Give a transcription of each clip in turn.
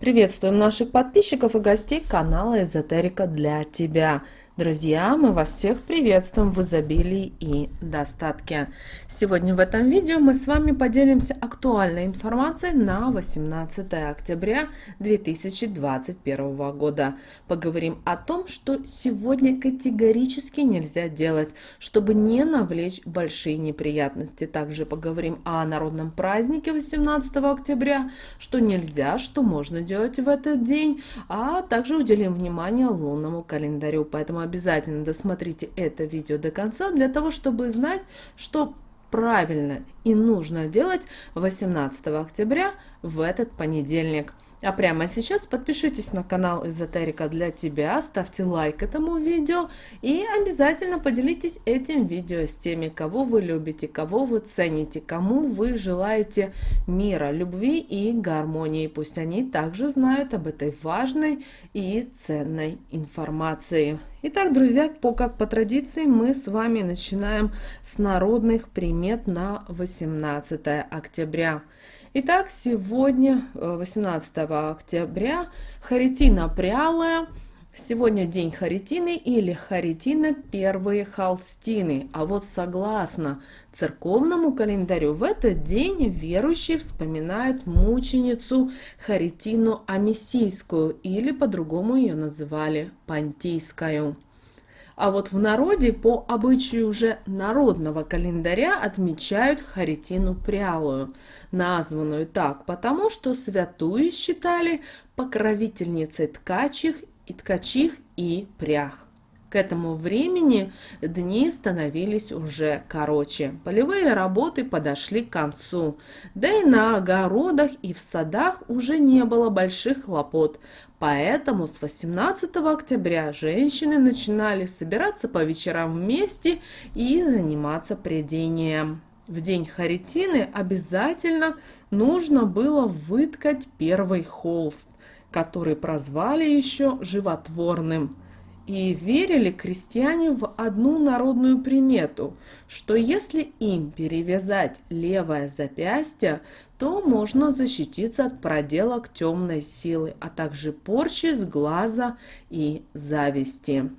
Приветствуем наших подписчиков и гостей канала Эзотерика для тебя. Друзья, мы вас всех приветствуем в изобилии и достатке. Сегодня в этом видео мы с вами поделимся актуальной информацией на 18 октября 2021 года. Поговорим о том, что сегодня категорически нельзя делать, чтобы не навлечь большие неприятности. Также поговорим о народном празднике 18 октября, что нельзя, что можно делать в этот день, а также уделим внимание лунному календарю. Поэтому обязательно досмотрите это видео до конца для того, чтобы знать, что правильно и нужно делать 18 октября в этот понедельник. А прямо сейчас подпишитесь на канал Эзотерика для тебя, ставьте лайк этому видео и обязательно поделитесь этим видео с теми, кого вы любите, кого вы цените, кому вы желаете мира, любви и гармонии. Пусть они также знают об этой важной и ценной информации. Итак, друзья, как по традиции, мы с вами начинаем с народных примет на 18 октября. Итак, сегодня, 18 октября, Харитина прялая. Сегодня день Харитины или Харитина первые холстины. А вот согласно церковному календарю, в этот день верующие вспоминают мученицу Харитину Амисийскую, или по-другому ее называли Понтийскую. А вот в народе по обычаю уже народного календаря отмечают Харитину прялую, названную так потому, что святую считали покровительницей ткачих и прях. К этому времени дни становились уже короче, полевые работы подошли к концу, да и на огородах и в садах уже не было больших хлопот. Поэтому с 18 октября женщины начинали собираться по вечерам вместе и заниматься прядением. В день Харитины обязательно нужно было выткать первый холст, который прозвали еще животворным. И верили крестьяне в одну народную примету, что если им перевязать левое запястье, то можно защититься от проделок темной силы, а также порчи с глаза и зависти.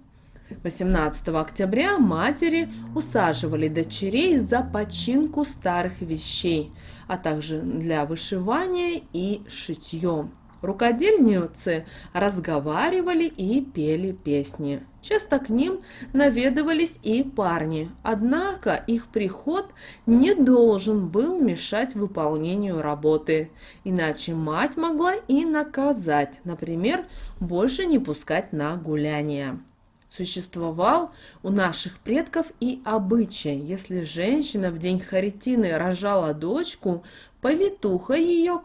18 октября матери усаживали дочерей за починку старых вещей, а также для вышивания и шитья. Рукодельницы разговаривали и пели песни. Часто к ним наведывались и парни, однако их приход не должен был мешать выполнению работы, иначе мать могла и наказать, например, больше не пускать на гуляния. Существовал у наших предков и обычай: если женщина в день Харитины рожала дочку, повитуха ее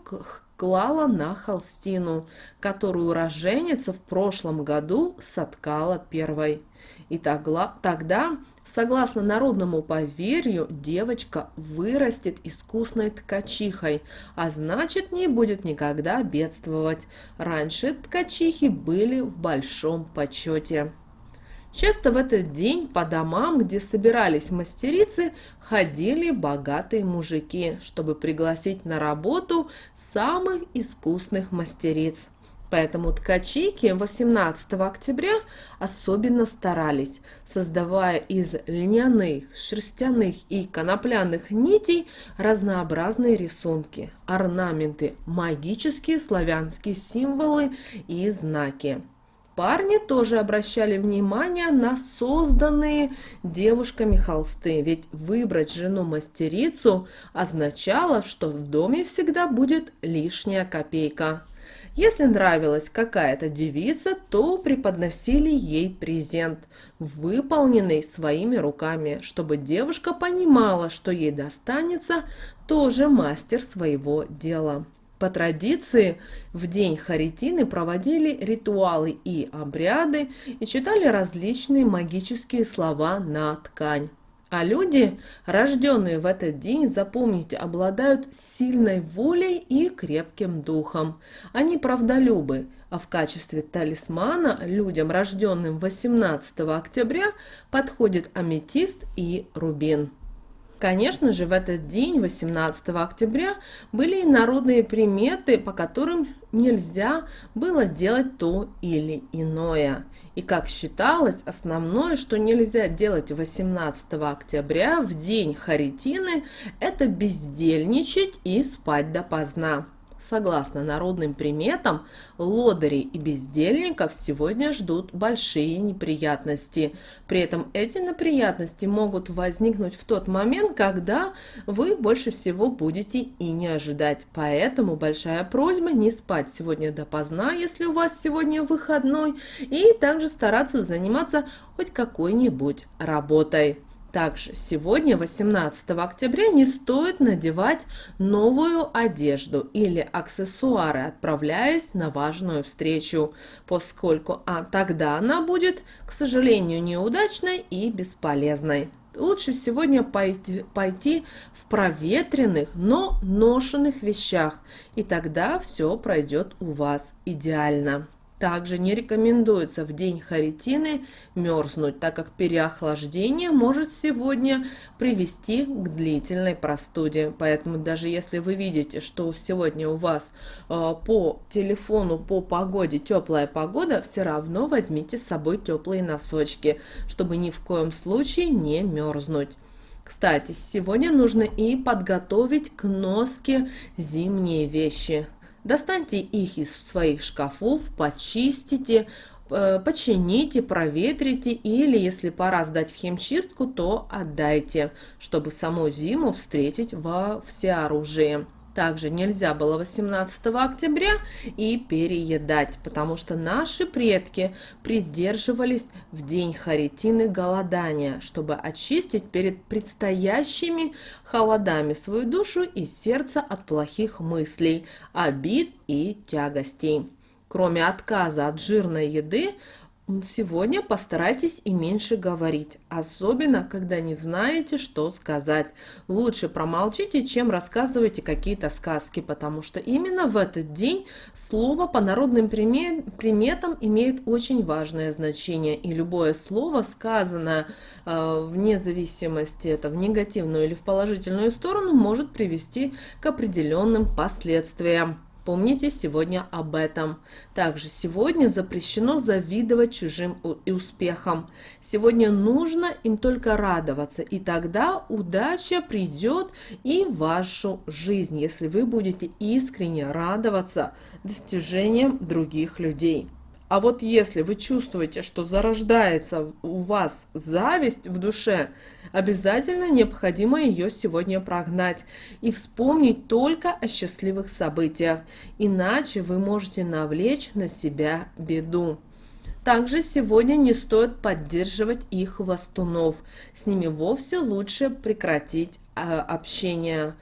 клала на холстину, которую роженица в прошлом году соткала первой. И тогда, согласно народному поверью, девочка вырастет искусной ткачихой, а значит, не будет никогда бедствовать. Раньше ткачихи были в большом почете. Часто в этот день по домам, где собирались мастерицы, ходили богатые мужики, чтобы пригласить на работу самых искусных мастериц. Поэтому ткачихи 18 октября особенно старались, создавая из льняных, шерстяных и конопляных нитей разнообразные рисунки, орнаменты, магические славянские символы и знаки. Парни тоже обращали внимание на созданные девушками холсты, ведь выбрать жену-мастерицу означало, что в доме всегда будет лишняя копейка. Если нравилась какая-то девица, то преподносили ей презент, выполненный своими руками, чтобы девушка понимала, что ей достанется тоже мастер своего дела. По традиции, в день Харитины проводили ритуалы и обряды и читали различные магические слова на ткань. А люди, рожденные в этот день, запомните, обладают сильной волей и крепким духом. Они правдолюбы, а в качестве талисмана людям, рожденным 18 октября, подходит аметист и рубин. Конечно же, в этот день, 18 октября, были и народные приметы, по которым нельзя было делать то или иное. И как считалось, основное, что нельзя делать 18 октября, в день Харитины, это бездельничать и спать допоздна. Согласно народным приметам, лодырей и бездельников сегодня ждут большие неприятности. При этом эти неприятности могут возникнуть в тот момент, когда вы больше всего будете и не ожидать. Поэтому большая просьба не спать сегодня допоздна, если у вас сегодня выходной, и также стараться заниматься хоть какой-нибудь работой. Также сегодня, 18 октября, не стоит надевать новую одежду или аксессуары, отправляясь на важную встречу, поскольку тогда она будет, к сожалению, неудачной и бесполезной. Лучше сегодня пойти в проветренных, но ношенных вещах, и тогда все пройдет у вас идеально. Также не рекомендуется в день Харитины мерзнуть, так как переохлаждение может сегодня привести к длительной простуде. Поэтому даже если вы видите, что сегодня у вас по телефону, по погоде теплая погода, все равно возьмите с собой теплые носочки, чтобы ни в коем случае не мерзнуть. Кстати, сегодня нужно и подготовить к носке зимние вещи. Достаньте их из своих шкафов, почистите, почините, проветрите или, если пора сдать в химчистку, то отдайте, чтобы саму зиму встретить во всеоружии. Также нельзя было 18 октября и переедать, потому что наши предки придерживались в день Харитины голодания, чтобы очистить перед предстоящими холодами свою душу и сердце от плохих мыслей, обид и тягостей. Кроме отказа от жирной еды, сегодня постарайтесь и меньше говорить, особенно когда не знаете, что сказать. Лучше промолчите, чем рассказывайте какие-то сказки, потому что именно в этот день слово по народным приметам имеет очень важное значение, и любое слово, сказанное вне зависимости, это в негативную или в положительную сторону, может привести к определенным последствиям. Помните сегодня об этом. Также сегодня запрещено завидовать чужим успехам. Сегодня нужно им только радоваться, и тогда удача придет и в вашу жизнь, если вы будете искренне радоваться достижениям других людей. А вот если вы чувствуете, что зарождается у вас зависть в душе, обязательно необходимо ее сегодня прогнать и вспомнить только о счастливых событиях, иначе вы можете навлечь на себя беду. Также сегодня не стоит поддерживать их хвастунов, с ними вовсе лучше прекратить общение.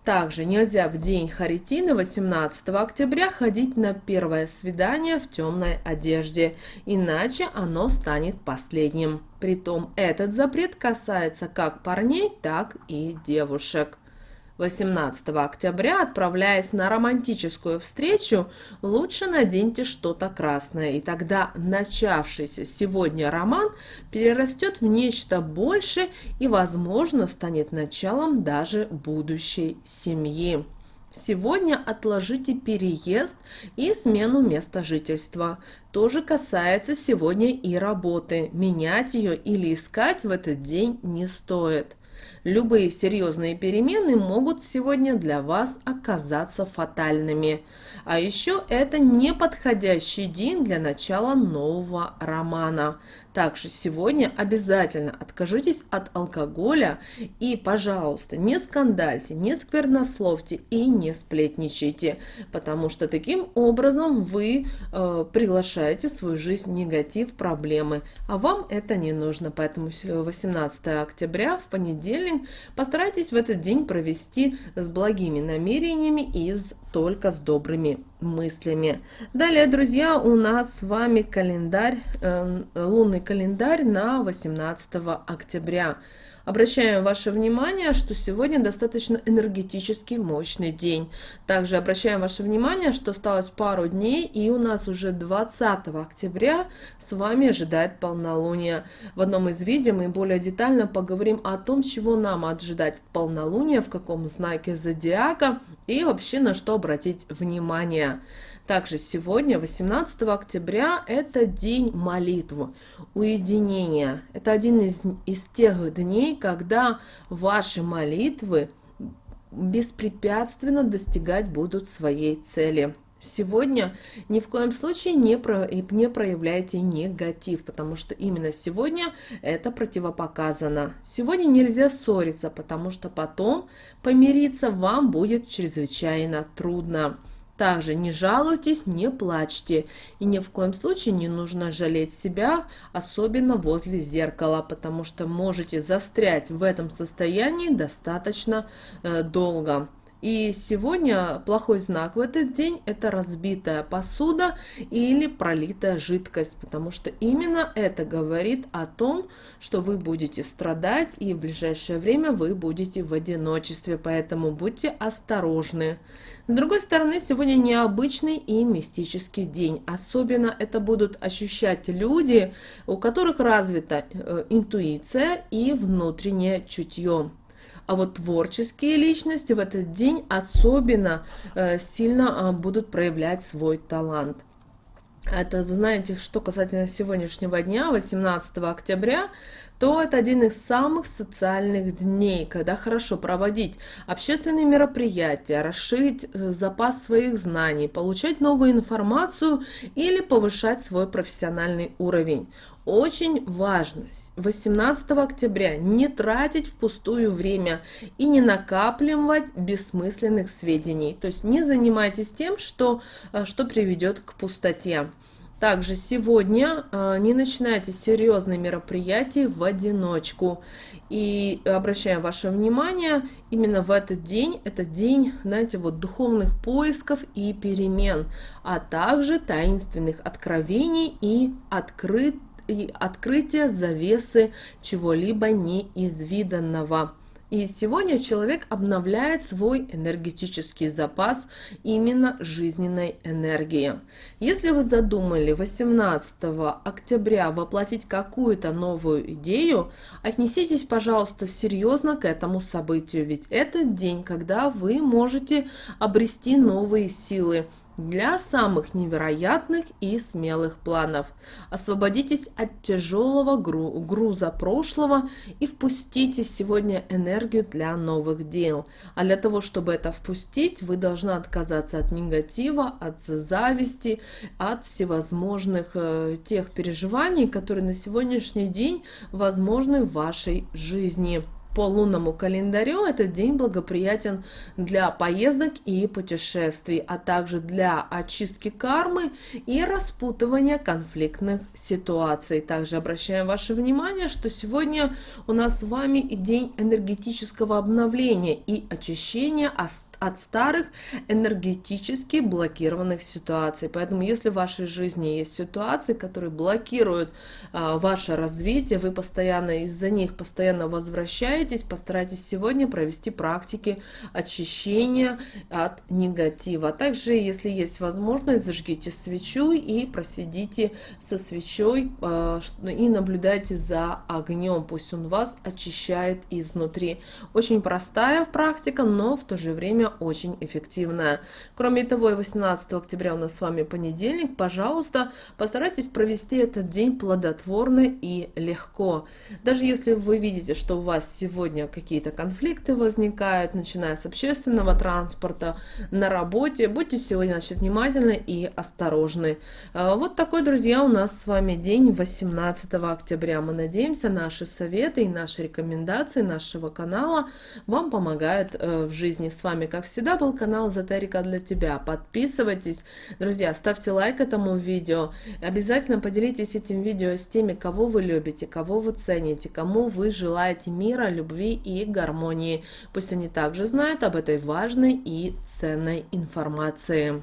Также нельзя в день Харитины 18 октября ходить на первое свидание в темной одежде, иначе оно станет последним. Притом этот запрет касается как парней, так и девушек. 18 октября, отправляясь на романтическую встречу, лучше наденьте что-то красное, и тогда начавшийся сегодня роман перерастет в нечто большее и, возможно, станет началом даже будущей семьи. Сегодня отложите переезд и смену места жительства. Тоже касается сегодня и работы. Менять ее или искать в этот день не стоит. Любые серьезные перемены могут сегодня для вас оказаться фатальными. А еще это неподходящий день для начала нового романа. Также сегодня обязательно откажитесь от алкоголя и, пожалуйста, не скандальте, не сквернословьте и не сплетничайте, потому что таким образом вы приглашаете в свою жизнь негатив, проблемы, а вам это не нужно. Поэтому 18 октября, в понедельник, постарайтесь в этот день провести с благими намерениями и только с добрыми мыслями. Далее, друзья, у нас с вами календарь, лунный календарь на 18 октября. Обращаем ваше внимание, что сегодня достаточно энергетически мощный день. Также обращаем ваше внимание, что осталось пару дней, и у нас уже 20 октября с вами ожидает полнолуние. В одном из видео мы более детально поговорим о том, чего нам ожидать от полнолуния, в каком знаке зодиака и вообще на что обратить внимание. Также сегодня, 18 октября, это день молитвы, уединения. Это один из тех дней, когда ваши молитвы беспрепятственно достигать будут своей цели. Сегодня ни в коем случае не проявляйте негатив, потому что именно сегодня это противопоказано. Сегодня нельзя ссориться, потому что потом помириться вам будет чрезвычайно трудно. Также не жалуйтесь, не плачьте, и ни в коем случае не нужно жалеть себя, особенно возле зеркала, потому что можете застрять в этом состоянии достаточно долго. И сегодня плохой знак в этот день – это разбитая посуда или пролитая жидкость, потому что именно это говорит о том, что вы будете страдать и в ближайшее время вы будете в одиночестве, поэтому будьте осторожны. С другой стороны, сегодня необычный и мистический день. Особенно это будут ощущать люди, у которых развита интуиция и внутреннее чутье. А вот творческие личности в этот день особенно сильно будут проявлять свой талант. Это, вы знаете, что касательно сегодняшнего дня, 18 октября, то это один из самых социальных дней, когда хорошо проводить общественные мероприятия, расширить запас своих знаний, получать новую информацию или повышать свой профессиональный уровень. Очень важно 18 октября не тратить впустую время и не накапливать бессмысленных сведений. То есть не занимайтесь тем, что приведет к пустоте. Также сегодня не начинайте серьезные мероприятия в одиночку. И обращаем ваше внимание, именно в этот день, это день, знаете, вот духовных поисков и перемен, а также таинственных откровений и открытия завесы чего-либо неизведанного. И сегодня человек обновляет свой энергетический запас именно жизненной энергии. Если вы задумали 18 октября воплотить какую-то новую идею, отнеситесь, пожалуйста, серьезно к этому событию, ведь это день, когда вы можете обрести новые силы для самых невероятных и смелых планов. Освободитесь от тяжелого груза прошлого и впустите сегодня энергию для новых дел. А для того, чтобы это впустить, вы должны отказаться от негатива, от зависти, от всевозможных тех переживаний, которые на сегодняшний день возможны в вашей жизни. По лунному календарю этот день благоприятен для поездок и путешествий, а также для очистки кармы и распутывания конфликтных ситуаций. Также обращаем ваше внимание, что сегодня у нас с вами день энергетического обновления и очищения от старых энергетически блокированных ситуаций. Поэтому, если в вашей жизни есть ситуации, которые блокируют ваше развитие, вы постоянно из-за них возвращаетесь, постарайтесь сегодня провести практики очищения от негатива. Также, если есть возможность, зажгите свечу и просидите со свечой и наблюдайте за огнем. Пусть он вас очищает изнутри. Очень простая практика, но в то же время очень эффективная. Кроме того, 18 октября у нас с вами понедельник. Пожалуйста, постарайтесь провести этот день плодотворно и легко. Даже если вы видите, что у вас сегодня какие-то конфликты возникают, начиная с общественного транспорта, на работе, будьте сегодня внимательны и осторожны. Вот такой, друзья, у нас с вами день 18 октября. Мы надеемся, наши советы и наши рекомендации нашего канала вам помогают в жизни. С вами, как всегда, был канал Эзотерика для тебя. Подписывайтесь, друзья, ставьте лайк этому видео. Обязательно поделитесь этим видео с теми, кого вы любите, кого вы цените, кому вы желаете мира, любви и гармонии. Пусть они также знают об этой важной и ценной информации.